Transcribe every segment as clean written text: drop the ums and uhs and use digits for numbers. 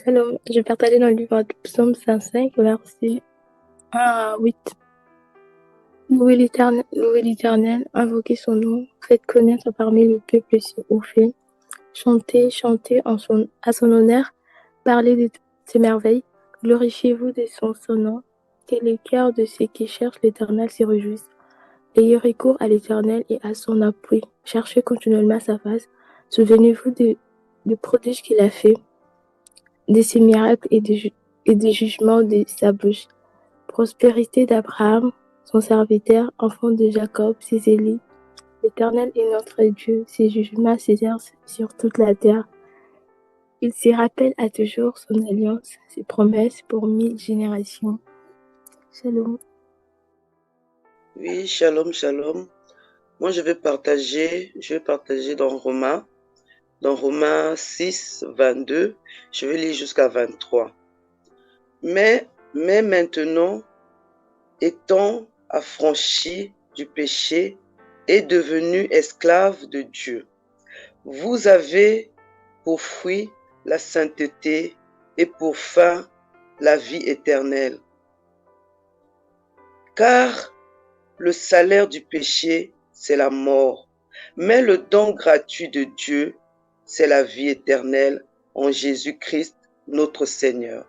Shalom, je partageais dans le livre de Psaume 105, versets 1 à 8. Louez l'Éternel, invoquez son nom, faites connaître parmi le peuple ses hauts faits. Chantez, chantez à son honneur, parlez de ses merveilles, glorifiez-vous de son nom, que les cœurs de ceux qui cherchent l'Éternel se réjouissent. Ayez recours à l'Éternel et à son appui, cherchez continuellement sa face, souvenez-vous des prodiges qu'il a fait, de ses miracles et des jugements de sa bouche. Prospérité d'Abraham, son serviteur, enfant de Jacob, ses élus. L'Éternel est notre Dieu, ses jugements s'exercent sur toute la terre. Il s'y rappelle à toujours son alliance, ses promesses pour 1000 générations. Shalom. Oui, shalom, shalom. Moi, je vais partager dans Romains 6, 22, je vais lire jusqu'à 23. Mais maintenant, étant affranchis du péché et devenus esclaves de Dieu, vous avez pour fruit la sainteté et pour fin la vie éternelle. Car le salaire du péché, c'est la mort, mais le don gratuit de Dieu, c'est la vie éternelle en Jésus-Christ, notre Seigneur.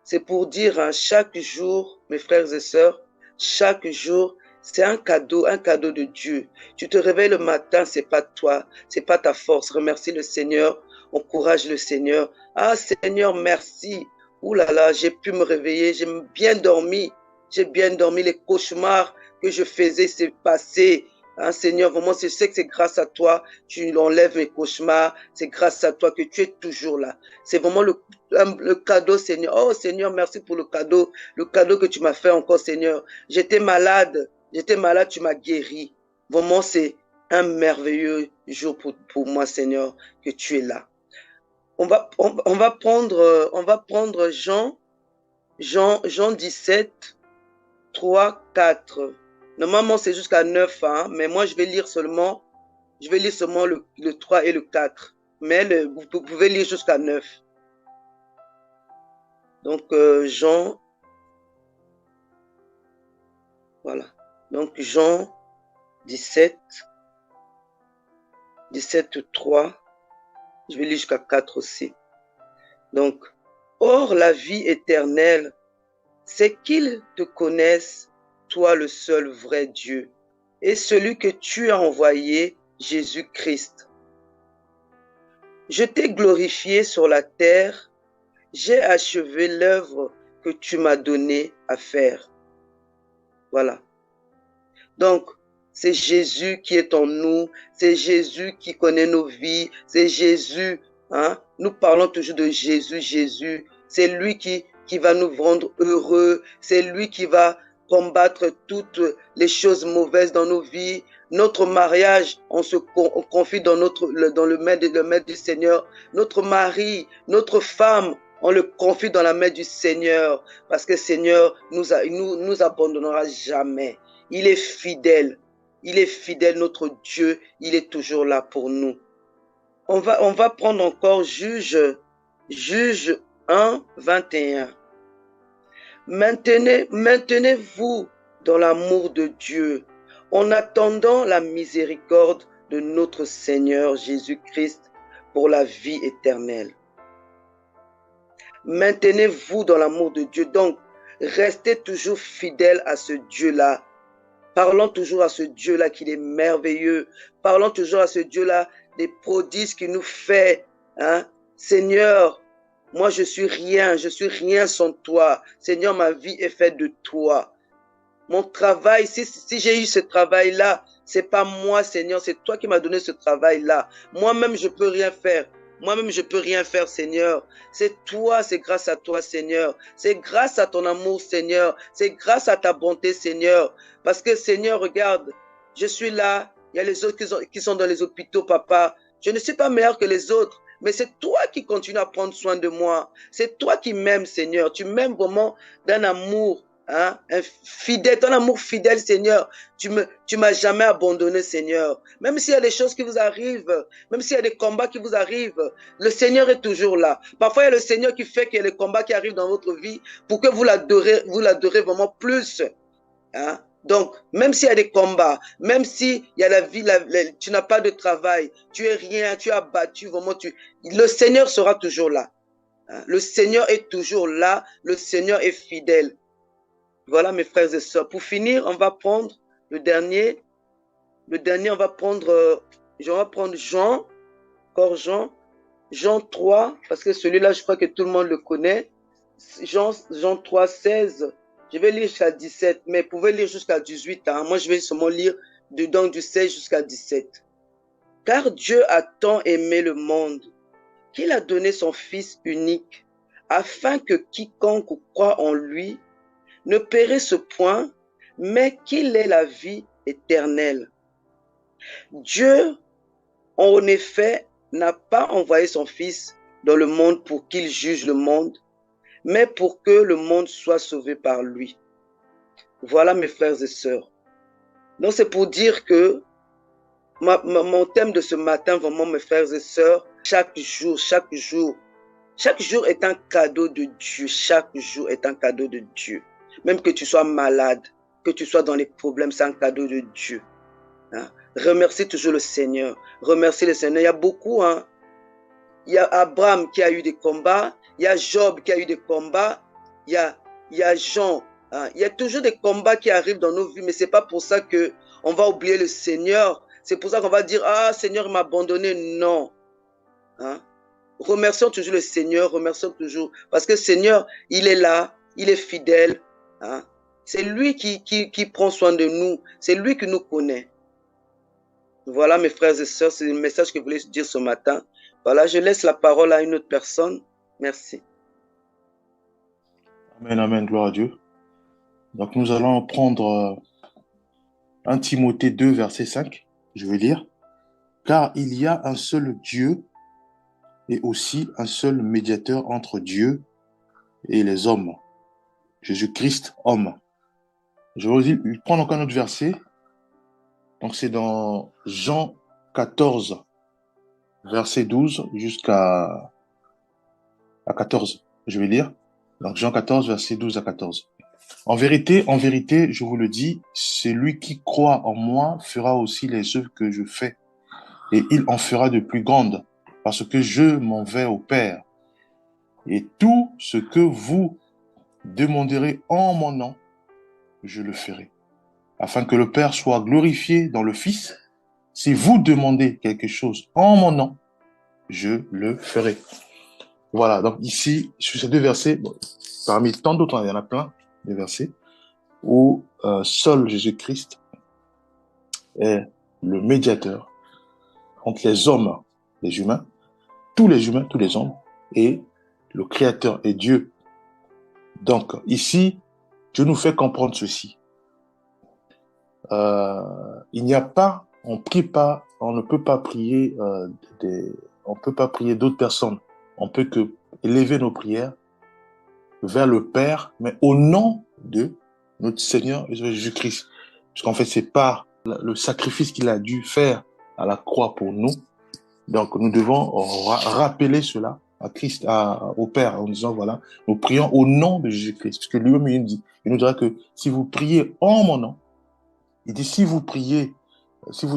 C'est pour dire, chaque jour, mes frères et sœurs, chaque jour, c'est un cadeau de Dieu. Tu te réveilles le matin, c'est pas toi, c'est pas ta force. Remercie le Seigneur, encourage le Seigneur. Ah Seigneur, merci. Ouh là là, j'ai pu me réveiller, j'ai bien dormi. Les cauchemars que je faisais, c'est passé. Seigneur, vraiment, je sais que c'est grâce à toi, tu enlèves mes cauchemars, c'est grâce à toi que tu es toujours là. C'est vraiment le cadeau, Seigneur. Oh Seigneur, merci pour le cadeau que tu m'as fait encore, Seigneur. J'étais malade, tu m'as guéri. Vraiment, c'est un merveilleux jour pour moi, Seigneur, que tu es là. On va prendre Jean 17, 3, 4. Normalement, c'est jusqu'à 9, mais moi, je vais lire seulement le 3 et le 4. Mais vous pouvez lire jusqu'à 9. Donc, Jean, voilà. Donc, Jean 17, 3. Je vais lire jusqu'à 4 aussi. Donc, or, la vie éternelle, c'est qu'ils te connaissent, toi le seul vrai Dieu, et celui que tu as envoyé, Jésus-Christ. Je t'ai glorifié sur la terre, j'ai achevé l'œuvre que tu m'as donnée à faire. Voilà. Donc, c'est Jésus qui est en nous, c'est Jésus qui connaît nos vies, c'est Jésus, nous parlons toujours de Jésus, c'est lui qui va nous rendre heureux, c'est lui qui va combattre toutes les choses mauvaises dans nos vies. Notre mariage, on confie dans le maître du Seigneur. Notre mari, notre femme, on le confie dans la main du Seigneur, parce que Seigneur nous abandonnera jamais. Il est fidèle, notre Dieu, il est toujours là pour nous. On va prendre encore Juge 1, 21. Maintenez-vous dans l'amour de Dieu, en attendant la miséricorde de notre Seigneur Jésus-Christ pour la vie éternelle. Maintenez-vous dans l'amour de Dieu, donc restez toujours fidèle à ce Dieu-là. Parlons toujours à ce Dieu-là qu'il est merveilleux. Parlons toujours à ce Dieu-là des prodiges qu'il nous fait. Seigneur, moi je suis rien sans toi. Seigneur, ma vie est faite de toi. Mon travail, si j'ai eu ce travail-là, c'est pas moi, Seigneur, c'est toi qui m'as donné ce travail-là. Moi-même, je peux rien faire. Seigneur. C'est toi, c'est grâce à toi, Seigneur. C'est grâce à ton amour, Seigneur. C'est grâce à ta bonté, Seigneur. Parce que, Seigneur, regarde, je suis là. Il y a les autres qui sont dans les hôpitaux, papa. Je ne suis pas meilleur que les autres. Mais c'est toi qui continues à prendre soin de moi. C'est toi qui m'aimes, Seigneur. Tu m'aimes vraiment d'un amour Hein? Un fidèle, ton amour fidèle, Seigneur. Tu m'as jamais abandonné, Seigneur. Même s'il y a des choses qui vous arrivent, même s'il y a des combats qui vous arrivent, le Seigneur est toujours là. Parfois, il y a le Seigneur qui fait qu'il y a les combats qui arrivent dans votre vie pour que vous l'adorez vraiment plus. Hein? Donc, même s'il y a des combats, même s'il y a la vie, tu n'as pas de travail, tu es rien, tu es abattu, vraiment, le Seigneur sera toujours là. Hein? Le Seigneur est toujours là, le Seigneur est fidèle. Voilà, mes frères et sœurs. Pour finir, on va prendre le dernier. Le dernier, on va prendre Jean, encore Jean 3, parce que celui-là, je crois que tout le monde le connaît. Jean 3, 16. Je vais lire jusqu'à 17, mais vous pouvez lire jusqu'à 18. Hein. Moi, je vais seulement lire dedans du 16 jusqu'à 17. Car Dieu a tant aimé le monde qu'il a donné son Fils unique, afin que quiconque croit en lui ne périsse point, mais qu'il ait la vie éternelle. Dieu, en effet, n'a pas envoyé son Fils dans le monde pour qu'il juge le monde, mais pour que le monde soit sauvé par lui. Voilà, mes frères et sœurs. Donc, c'est pour dire que mon thème de ce matin, vraiment, mes frères et sœurs, chaque jour est un cadeau de Dieu. Chaque jour est un cadeau de Dieu. Même que tu sois malade, que tu sois dans les problèmes, c'est un cadeau de Dieu. Hein? Remercie toujours le Seigneur. Remercie le Seigneur. Il y a beaucoup. Hein? Il y a Abraham qui a eu des combats. Il y a Job qui a eu des combats. Il y a Jean. Hein? Il y a toujours des combats qui arrivent dans nos vies, mais ce n'est pas pour ça qu'on va oublier le Seigneur. C'est pour ça qu'on va dire, ah, Seigneur m'a abandonné. Non. Hein? Remercions toujours le Seigneur, remercions toujours. Parce que le Seigneur, il est là, il est fidèle. Hein? C'est lui qui prend soin de nous. C'est lui qui nous connaît. Voilà, mes frères et sœurs, c'est le message que je voulais dire ce matin. Voilà, je laisse la parole à une autre personne. Merci. Amen, amen, gloire à Dieu. Donc nous allons prendre 1 Timothée 2, verset 5. Je vais lire. Car il y a un seul Dieu et aussi un seul médiateur entre Dieu et les hommes. Jésus-Christ, homme. Je vais prendre encore un autre verset. Donc c'est dans Jean 14, verset 12 jusqu'à 14. Je vais lire. Donc Jean 14, verset 12 à 14. En vérité, je vous le dis, celui qui croit en moi fera aussi les œuvres que je fais, et il en fera de plus grandes, parce que je m'en vais au Père. Et tout ce que vous demanderez en mon nom, je le ferai, afin que le Père soit glorifié dans le Fils. Si vous demandez quelque chose en mon nom, je le ferai. Voilà, donc ici, sur ces deux versets, bon, parmi tant d'autres, il y en a plein de versets, où seul Jésus-Christ est le médiateur entre les hommes, les humains, tous les hommes, et le Créateur et Dieu. Donc, ici, Dieu nous fait comprendre ceci. Il n'y a pas, on prie pas, on ne peut pas prier on peut pas prier d'autres personnes. On peut que élever nos prières vers le Père, mais au nom de notre Seigneur Jésus-Christ. Parce qu'en fait, c'est par le sacrifice qu'il a dû faire à la croix pour nous. Donc, nous devons rappeler cela à Christ, au Père, en disant, voilà, nous prions au nom de Jésus-Christ. Parce que lui-même, il nous dira que si vous priez en mon nom, il dit, si vous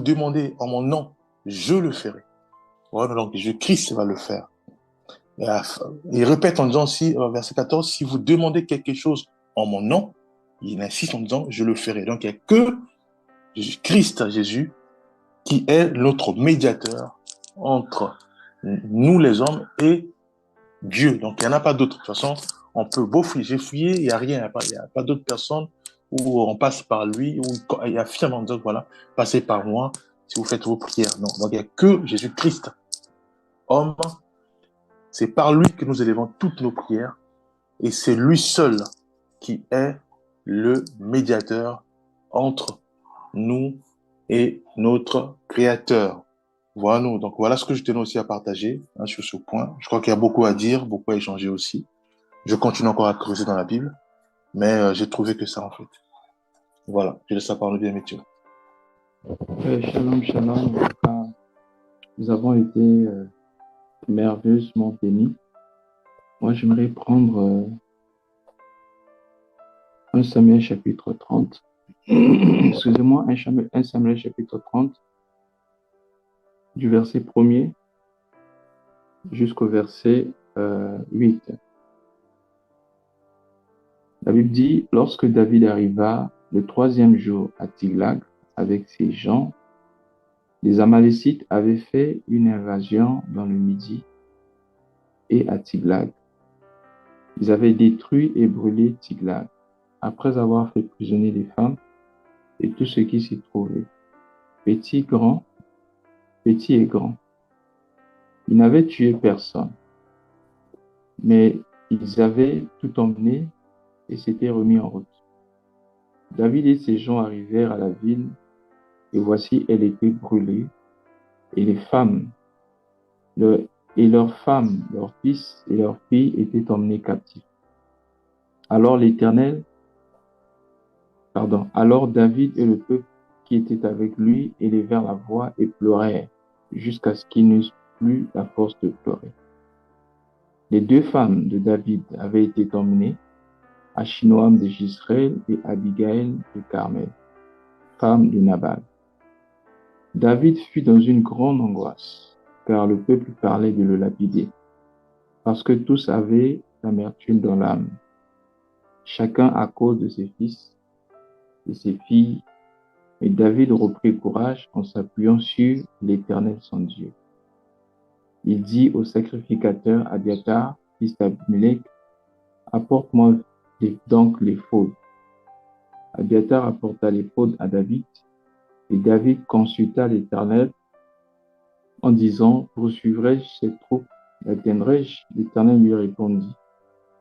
demandez en mon nom, je le ferai. Voilà, donc Jésus-Christ va le faire. Et il répète en disant aussi, verset 14, si vous demandez quelque chose en mon nom, il insiste en disant, je le ferai. Donc, il n'y a que Christ, Jésus, qui est notre médiateur entre nous les hommes et Dieu. Donc, il n'y en a pas d'autre. De toute façon, on peut beau fouiller. J'ai fouillé, il n'y a rien. Il n'y a pas d'autres personnes où on passe par lui, où il affirme en disant, voilà, passez par moi si vous faites vos prières. Non. Donc, il n'y a que Jésus-Christ, homme. C'est par lui que nous élevons toutes nos prières. Et c'est lui seul qui est le médiateur entre nous et notre Créateur. Voilà, nous. Donc, voilà ce que je tenais aussi à partager sur ce point. Je crois qu'il y a beaucoup à dire, beaucoup à échanger aussi. Je continue encore à creuser dans la Bible. mais j'ai trouvé que ça, en fait. Voilà, je laisse la parole bien, Mathieu. Shalom, shalom. En tout cas, nous avons été merveilleusement bénis. Moi, j'aimerais prendre 1 Samuel chapitre 30. Excusez-moi, 1 Samuel chapitre 30, du verset 1er jusqu'au verset 8. La Bible dit, lorsque David arriva le 3e jour à Tiglag avec ses gens, les Amalécites avaient fait une invasion dans le Midi et à Tiglag. Ils avaient détruit et brûlé Tiglag, après avoir fait prisonnier les femmes et tout ce qui s'y trouvait, petit et grand. Ils n'avaient tué personne, mais ils avaient tout emmené et s'étaient remis en route. David et ses gens arrivèrent à la ville, et voici, elle était brûlée, et leurs femmes, leurs fils et leurs filles étaient emmenés captifs. Alors David et le peuple qui était avec lui élevèrent la voix et pleurèrent, jusqu'à ce qu'ils n'eussent plus la force de pleurer. Les 2 femmes de David avaient été emmenées, Achinoam de Jezreel et Abigail de Carmel, femme de Nabal. David fut dans une grande angoisse, car le peuple parlait de le lapider, parce que tous avaient l'amertume dans l'âme, chacun à cause de ses fils et ses filles. Et David reprit courage en s'appuyant sur l'Éternel son Dieu. Il dit au sacrificateur Abiathar, fils d'Abimelech, apporte-moi donc l'éphod. Abiathar apporta l'éphod à David, et David consulta l'Éternel en disant, poursuivrai-je ces troupes, l'atteindrai-je? L'Éternel lui répondit,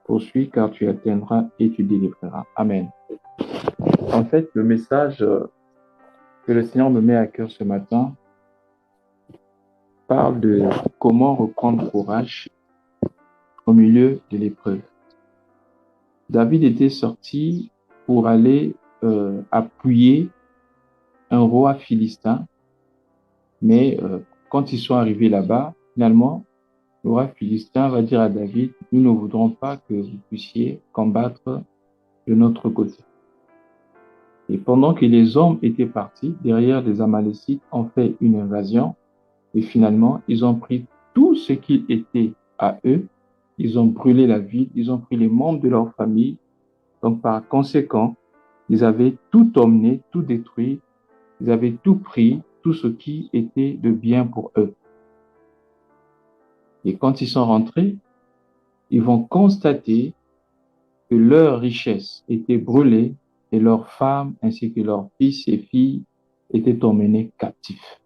poursuis car tu atteindras et tu délivreras. Amen. En fait, le message que le Seigneur me met à cœur ce matin parle de comment reprendre courage au milieu de l'épreuve. David était sorti pour aller appuyer un roi philistin, mais quand ils sont arrivés là-bas, finalement, le roi philistin va dire à David, nous ne voudrons pas que vous puissiez combattre de notre côté. Et pendant que les hommes étaient partis, derrière les Amalécites ont fait une invasion, et finalement, ils ont pris tout ce qui était à eux, ils ont brûlé la ville, ils ont pris les membres de leur famille. Donc, par conséquent, ils avaient tout emmené, tout détruit, ils avaient tout pris, tout ce qui était de bien pour eux. Et quand ils sont rentrés, ils vont constater que leurs richesses étaient brûlées et leurs femmes ainsi que leurs fils et filles étaient emmenés captifs.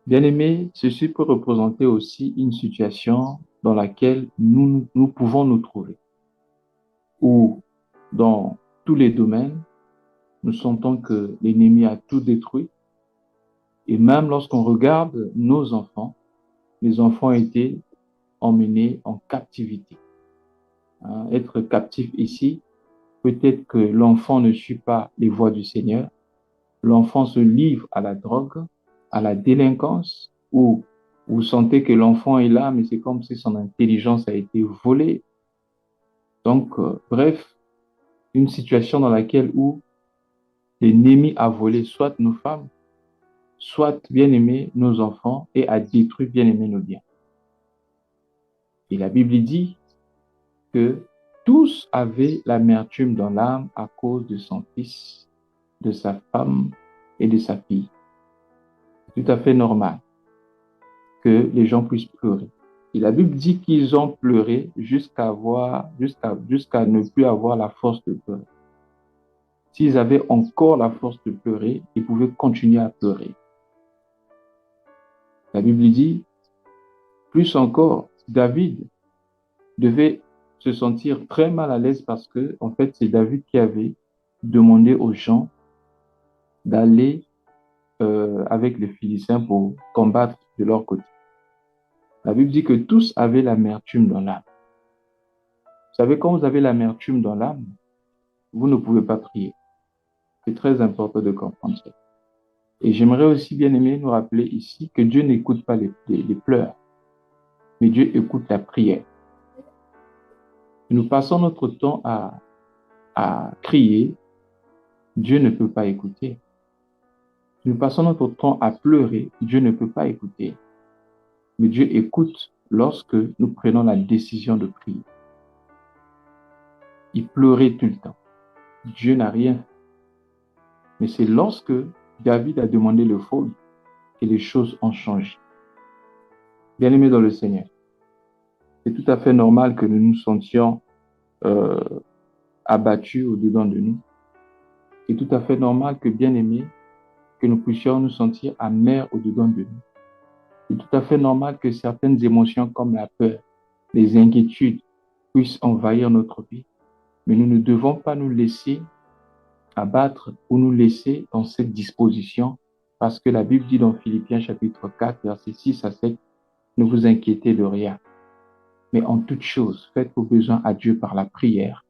Bien-aimés, ceci peut représenter aussi une situation dans laquelle nous pouvons nous trouver, où dans tous les domaines, nous sentons que l'ennemi a tout détruit. Et même lorsqu'on regarde nos enfants, les enfants étaient emmenés en captivité. Être captif ici, peut-être que l'enfant ne suit pas les voies du Seigneur, l'enfant se livre à la drogue, à la délinquance, ou vous sentez que l'enfant est là, mais c'est comme si son intelligence a été volée. Donc, bref, une situation dans laquelle où l'ennemi a volé soit nos femmes, soit bien-aimés nos enfants, et a détruit bien-aimés nos biens. Et la Bible dit que tous avaient l'amertume dans l'âme à cause de son fils, de sa femme et de sa fille. C'est tout à fait normal que les gens puissent pleurer. Et la Bible dit qu'ils ont pleuré jusqu'à ne plus avoir la force de pleurer. S'ils avaient encore la force de pleurer, ils pouvaient continuer à pleurer. La Bible dit, plus encore, David devait se sentir très mal à l'aise parce que, en fait, c'est David qui avait demandé aux gens d'aller avec les Philistins pour combattre de leur côté. La Bible dit que tous avaient l'amertume dans l'âme. savez, quand vous avez l'amertume dans l'âme, vous ne pouvez pas prier. C'est très important de comprendre ça. Et j'aimerais aussi, bien aimé, nous rappeler ici que Dieu n'écoute pas les pleurs, mais Dieu écoute la prière. Nous passons notre temps à crier, Dieu ne peut pas écouter. Nous passons notre temps à pleurer, Dieu ne peut pas écouter. Mais Dieu écoute lorsque nous prenons la décision de prier. Il pleurait tout le temps. Dieu n'a rien fait. Mais c'est lorsque David a demandé le faute que les choses ont changé. Bien-aimés dans le Seigneur, c'est tout à fait normal que nous nous sentions abattus au-dedans de nous. C'est tout à fait normal que, bien-aimés, que nous puissions nous sentir amers au-dedans de nous. C'est tout à fait normal que certaines émotions comme la peur, les inquiétudes puissent envahir notre vie. Mais nous ne devons pas nous laisser abattre ou nous laisser dans cette disposition parce que la Bible dit dans Philippiens chapitre 4, versets 6 à 7, ne vous inquiétez de rien. Mais en toute chose, faites vos besoins à Dieu par la prière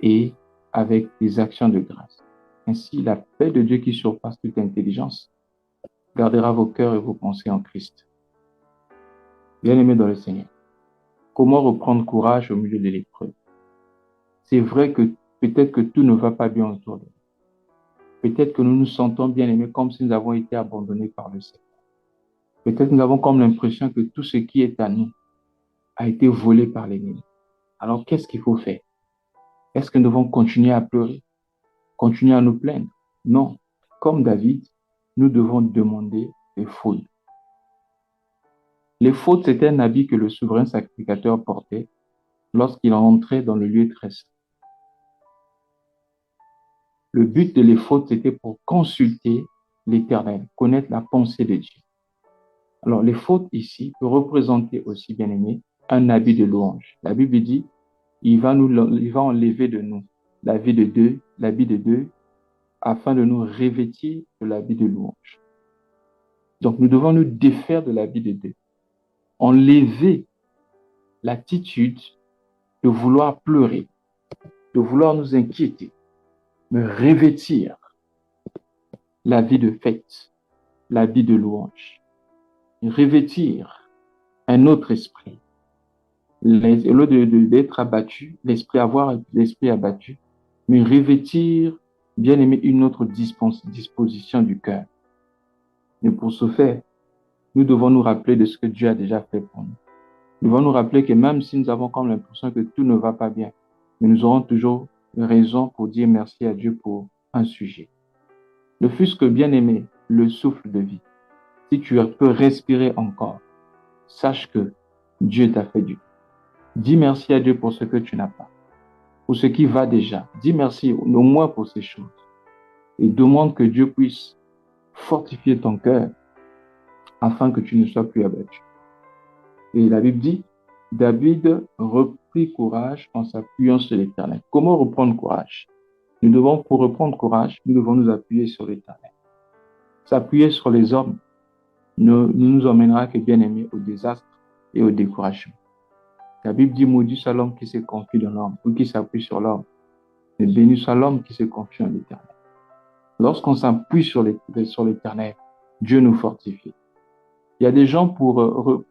et avec des actions de grâce. Ainsi, la paix de Dieu qui surpasse toute intelligence gardera vos cœurs et vos pensées en Christ. Bien-aimés dans le Seigneur, comment reprendre courage au milieu de l'épreuve? C'est vrai que peut-être que tout ne va pas bien autour de nous. Peut-être que nous nous sentons bien-aimés comme si nous avons été abandonnés par le Seigneur. Peut-être que nous avons comme l'impression que tout ce qui est à nous a été volé par l'ennemi. Alors, qu'est-ce qu'il faut faire? Est-ce que nous devons continuer à pleurer? Continuer à nous plaindre? Non. Comme David, nous devons demander les fautes. Les fautes, c'était un habit que le souverain sacrificateur portait lorsqu'il entrait dans le lieu très saint. Le but de les fautes, c'était pour consulter l'Éternel, connaître la pensée de Dieu. Alors, les fautes ici peuvent représenter aussi, bien aimé, un habit de louange. La Bible dit, il va enlever de nous l'habit de Dieu, afin de nous revêtir de l'habit de louange. Donc, nous devons nous défaire de l'habit de Dieu. Enlever l'attitude de vouloir pleurer, de vouloir nous inquiéter, me revêtir l'habit de fête, l'habit de louange, revêtir un autre esprit. Au lieu d'être abattu, avoir l'esprit abattu, mais revêtir, bien aimé, une autre disposition du cœur. Mais pour ce faire, nous devons nous rappeler de ce que Dieu a déjà fait pour nous. Nous devons nous rappeler que même si nous avons comme l'impression que tout ne va pas bien, mais nous aurons toujours raison pour dire merci à Dieu pour un sujet. Ne fût-ce que, bien aimé, le souffle de vie. Si tu peux respirer encore, sache que Dieu t'a fait du bien. Dis merci à Dieu pour ce que tu n'as pas, pour ce qui va déjà. Dis merci au moins pour ces choses. Et demande que Dieu puisse fortifier ton cœur afin que tu ne sois plus abattu. Et la Bible dit, David reprit courage en s'appuyant sur l'Éternel. Comment reprendre courage? Pour reprendre courage, nous devons nous appuyer sur l'Éternel. S'appuyer sur les hommes ne nous emmènera que, bien aimé, au désastre et au découragement. La Bible dit, maudit soit l'homme qui se confie dans l'homme ou qui s'appuie sur l'homme. Mais béni soit l'homme qui se confie en l'Éternel. Lorsqu'on s'appuie sur l'Éternel, Dieu nous fortifie. Il y a des gens pour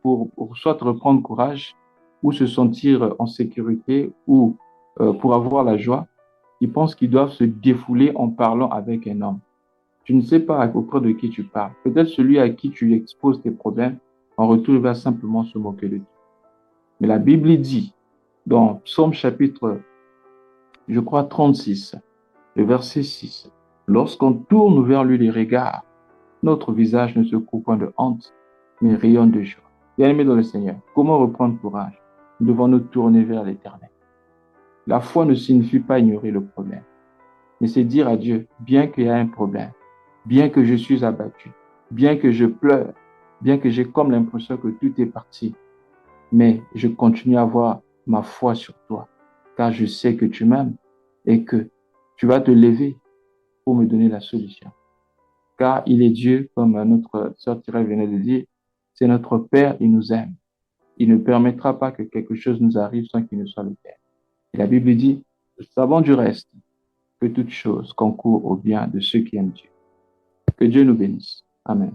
soit reprendre courage ou se sentir en sécurité ou pour avoir la joie, ils pensent qu'ils doivent se défouler en parlant avec un homme. Tu ne sais pas auprès de qui tu parles. Peut-être celui à qui tu exposes tes problèmes, en retour, il va simplement se moquer de toi. Mais la Bible dit, dans Psaume chapitre, 36, le verset 6, lorsqu'on tourne vers lui les regards, notre visage ne se couvre point de honte, mais rayonne de joie. Bien-aimés dans le Seigneur, comment reprendre courage? Nous devons nous tourner vers l'Éternel. La foi ne signifie pas ignorer le problème, mais c'est dire à Dieu, bien qu'il y ait un problème, bien que je suis abattu, bien que je pleure, bien que j'ai comme l'impression que tout est parti, mais je continue à avoir ma foi sur toi, car je sais que tu m'aimes et que tu vas te lever pour me donner la solution. Car il est Dieu, comme notre sœur Thérèse venait de dire, c'est notre Père, il nous aime. Il ne permettra pas que quelque chose nous arrive sans qu'il ne soit le Père. Et la Bible dit, nous savons du reste que toute chose concourt au bien de ceux qui aiment Dieu. Que Dieu nous bénisse. Amen.